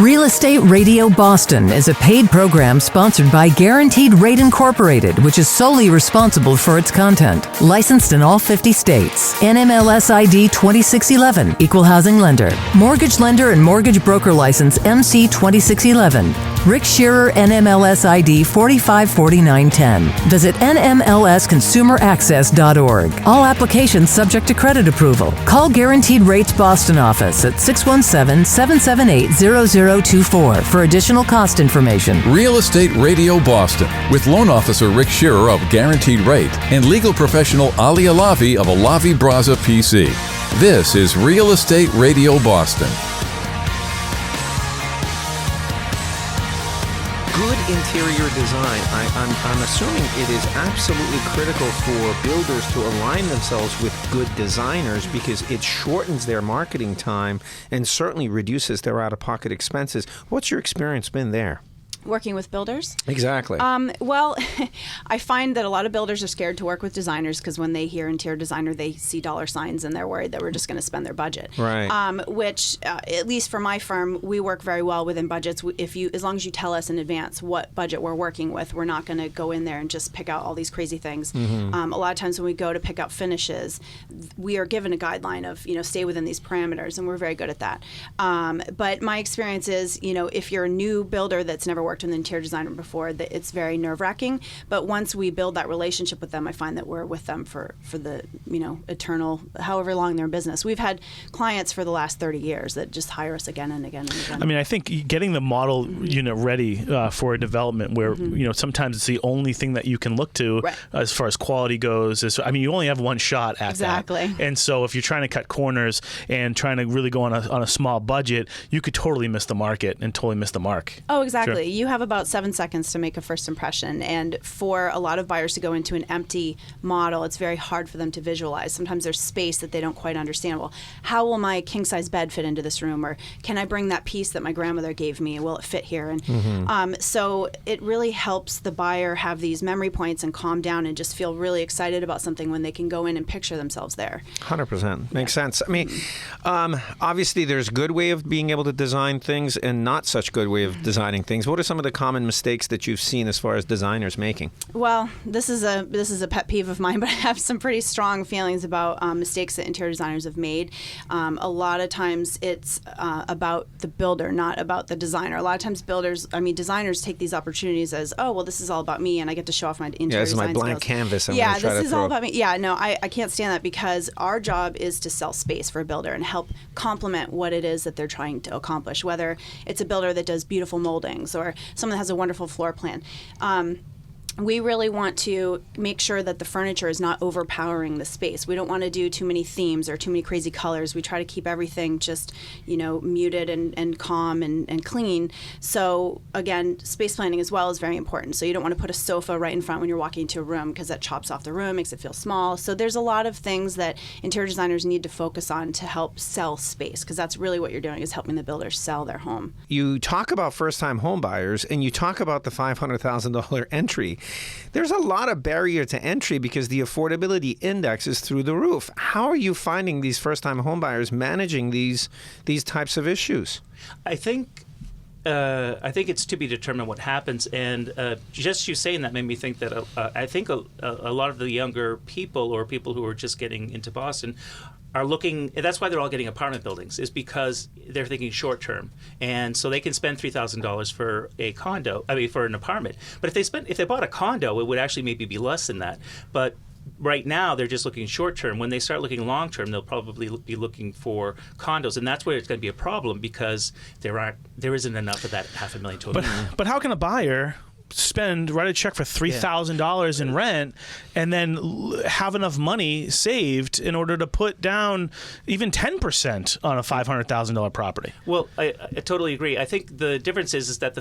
Real Estate Radio Boston is a paid program sponsored by Guaranteed Rate Incorporated, which is solely responsible for its content. Licensed in all 50 states. NMLS ID 2611, Equal Housing Lender. Mortgage Lender and Mortgage Broker License MC 2611. Rick Shearer, NMLS ID 454910. Visit nmlsconsumeraccess.org. All applications subject to credit approval. Call Guaranteed Rates Boston office at 617-778-0024 for additional cost information. Real Estate Radio Boston with loan officer Rick Shearer of Guaranteed Rate and legal professional Ali Alavi of Alavi Braza PC. This is Real Estate Radio Boston. Good interior design. I'm assuming it is absolutely critical for builders to align themselves with good designers because it shortens their marketing time and certainly reduces their out-of-pocket expenses. What's your experience been there? Working with builders? Exactly. Well, I find that a lot of builders are scared to work with designers because when they hear interior designer, they see dollar signs and they're worried that we're just going to spend their budget. Right. Which, at least for my firm, we work very well within budgets. As long as you tell us in advance what budget we're working with, we're not going to go in there and just pick out all these crazy things. Mm-hmm. A lot of times when we go to pick out finishes, we are given a guideline of, stay within these parameters, and we're very good at that. But my experience is, if you're a new builder that's never worked with an interior designer before, that it's very nerve-wracking. But once we build that relationship with them, I find that we're with them for the eternal, however long they're in business. We've had clients for the last 30 years that just hire us again and again and again. I mean, I think getting the model unit ready for a development where sometimes it's the only thing that you can look to as far as quality goes. You only have one shot at that. And so if you're trying to cut corners and trying to really go on a small budget, you could totally miss the market and totally miss the mark. Oh, exactly. Sure. You have about 7 seconds to make a first impression. And for a lot of buyers to go into an empty model, it's very hard for them to visualize. Sometimes there's space that they don't quite understand. Well, how will my king-size bed fit into this room? Or can I bring that piece that my grandmother gave me? Will it fit here? And so it really helps the buyer have these memory points and calm down and just feel really excited about something when they can go in and picture themselves there. 100%. Makes sense. I mean, obviously there's a good way of being able to design things and not such good way of designing things. What are some of the common mistakes that you've seen as far as designers making? Well, this is a pet peeve of mine, but I have some pretty strong feelings about mistakes that interior designers have made. A lot of times it's about the builder, not about the designer. A lot of times designers take these opportunities as, oh, well, this is all about me and I get to show off my interior design skills. This is my blank canvas. This is all about me. Yeah, no, I can't stand that because our job is to sell space for a builder and help complement what it is that they're trying to accomplish, whether it's a builder that does beautiful moldings or someone that has a wonderful floor plan. We really want to make sure that the furniture is not overpowering the space. We don't want to do too many themes or too many crazy colors. We try to keep everything just, muted and calm and clean. So again, space planning as well is very important. So you don't want to put a sofa right in front when you're walking into a room because that chops off the room, makes it feel small. So there's a lot of things that interior designers need to focus on to help sell space, because that's really what you're doing, is helping the builders sell their home. You talk about first-time home buyers and you talk about the $500,000 entry. There's a lot of barrier to entry because the affordability index is through the roof. How are you finding these first-time homebuyers managing these types of issues? I think it's to be determined what happens, and just you saying that made me think that I think a lot of the younger people or people who are just getting into Boston are looking. That's why they're all getting apartment buildings, is because they're thinking short term, and so they can spend $3,000 for a condo. For an apartment. But if they bought a condo, it would actually maybe be less than that. But right now, they're just looking short term. When they start looking long term, they'll probably be looking for condos, and that's where it's going to be a problem because there isn't enough of that $500,000 total. But how can a buyer write a check for $3,000 in rent and then have enough money saved in order to put down even 10% on a $500,000 property? Well, I totally agree. I think the difference is that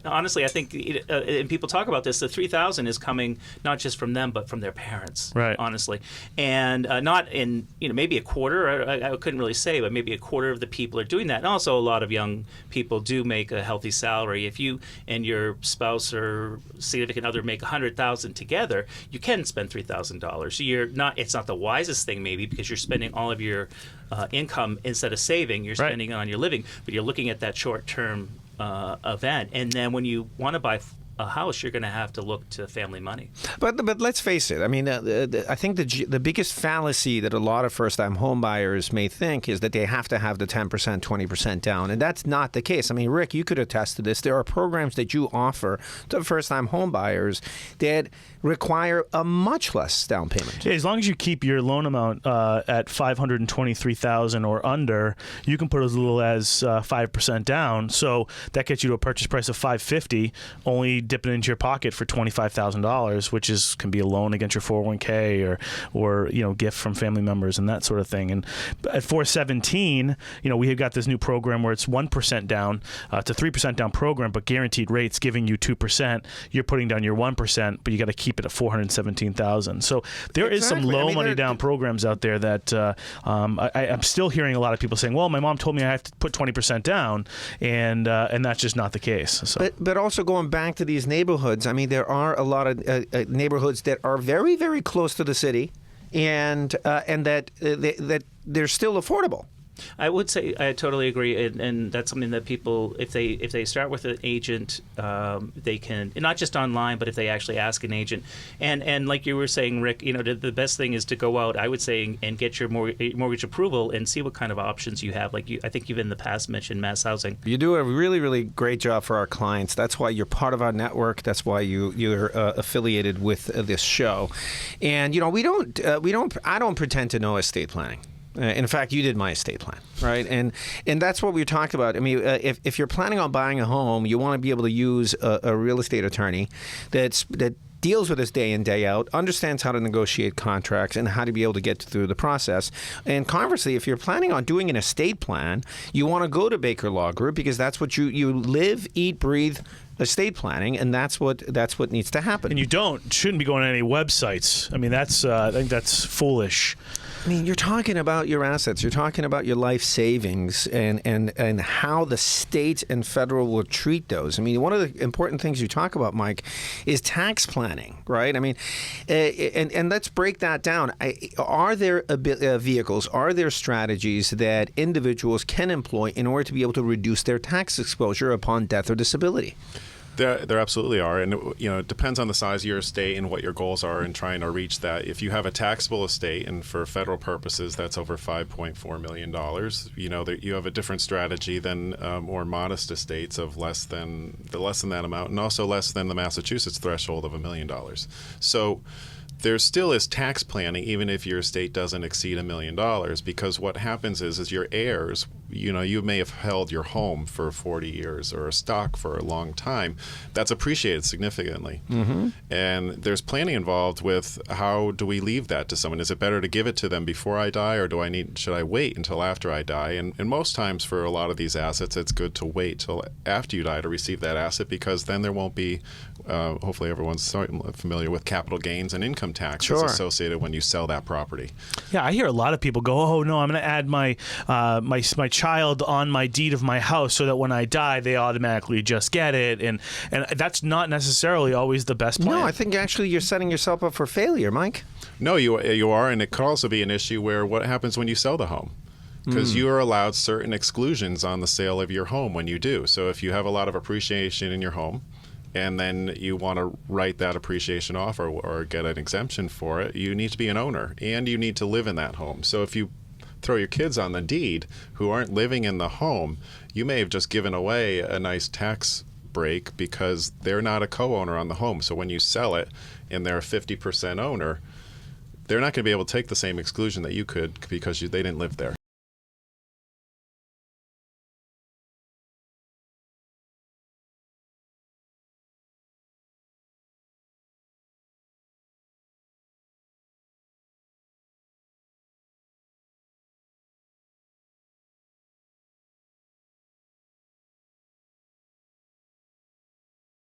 honestly, I think, and people talk about this, the $3,000 is coming not just from them, but from their parents, right? Honestly. And not in, maybe a quarter, I couldn't really say, but maybe a quarter of the people are doing that. And also a lot of young people do make a healthy salary. If you and your spouse or your significant other make $100,000 together, you can spend $3,000. So it's not the wisest thing maybe, because you're spending all of your income instead of saving. You're spending it on your living, but you're looking at that short-term event. And then when you want to buy a house, you're going to have to look to family money. But let's face it. I mean, I think the biggest fallacy that a lot of first-time home buyers may think is that they have to have the 10%, 20% down, and that's not the case. I mean, Rick, you could attest to this. There are programs that you offer to first-time home buyers that require a much less down payment. Yeah, as long as you keep your loan amount at $523,000 or under, you can put as little as 5% down. So that gets you to a purchase price of $550, only dipping into your pocket for $25,000, which can be a loan against your 401k or gift from family members and that sort of thing. And at 417, we have got this new program where it's 1% down. It's a 3% down program, but guaranteed rates giving you 2%. You're putting down your 1%, but you got to keep it at $417,000. So there is some low money down programs out there that I'm still hearing a lot of people saying, well, my mom told me I have to put 20% down, and that's just not the case. So. But also going back to these neighborhoods, I mean, there are a lot of neighborhoods that are very, very close to the city, and that they're still affordable. I would say I totally agree, and that's something that people, if they start with an agent, they can, not just online, but if they actually ask an agent, and like you were saying, Rick, the best thing is to go out, I would say, and get your mortgage approval and see what kind of options you have. Like I think you've in the past mentioned mass housing. You do a really, really great job for our clients. That's why you're part of our network. That's why you're affiliated with this show, and I don't pretend to know estate planning. In fact, you did my estate plan, right? And that's what we talked about. I mean, if you're planning on buying a home, you want to be able to use a real estate attorney that deals with this day in, day out, understands how to negotiate contracts and how to be able to get through the process. And conversely, if you're planning on doing an estate plan, you want to go to Baker Law Group, because that's what you live, eat, breathe estate planning, and that's what needs to happen. And you shouldn't be going to any websites. I mean, I think that's foolish. I mean, you're talking about your assets. You're talking about your life savings and how the state and federal will treat those. I mean, one of the important things you talk about, Mike, is tax planning, right? I mean, and let's break that down. Are there vehicles, are there strategies that individuals can employ in order to be able to reduce their tax exposure upon death or disability? There absolutely are, and it depends on the size of your estate and what your goals are in trying to reach that. If you have a taxable estate, and for federal purposes, that's over $5.4 million, you have a different strategy than more modest estates of less than that amount, and also less than the Massachusetts threshold of $1 million. So there still is tax planning, even if your estate doesn't exceed $1 million, because what happens is your heirs, you may have held your home for 40 years or a stock for a long time. That's appreciated significantly. Mm-hmm. And there's planning involved with how do we leave that to someone? Is it better to give it to them before I die, or should I wait until after I die? And most times for a lot of these assets, it's good to wait till after you die to receive that asset, because then there won't be, hopefully everyone's familiar with capital gains and income taxes associated when you sell that property. Yeah, I hear a lot of people go, "Oh no, I'm going to add my child on my deed of my house so that when I die, they automatically just get it," and that's not necessarily always the best plan. No, I think actually you're setting yourself up for failure, Mike. No, you are, and it could also be an issue where what happens when you sell the home. Because you are allowed certain exclusions on the sale of your home when you do. So if you have a lot of appreciation in your home, and then you want to write that appreciation off or get an exemption for it, you need to be an owner, and you need to live in that home. So if you throw your kids on the deed who aren't living in the home, you may have just given away a nice tax break because they're not a co-owner on the home. So when you sell it and they're a 50% owner, they're not going to be able to take the same exclusion that you could because they didn't live there.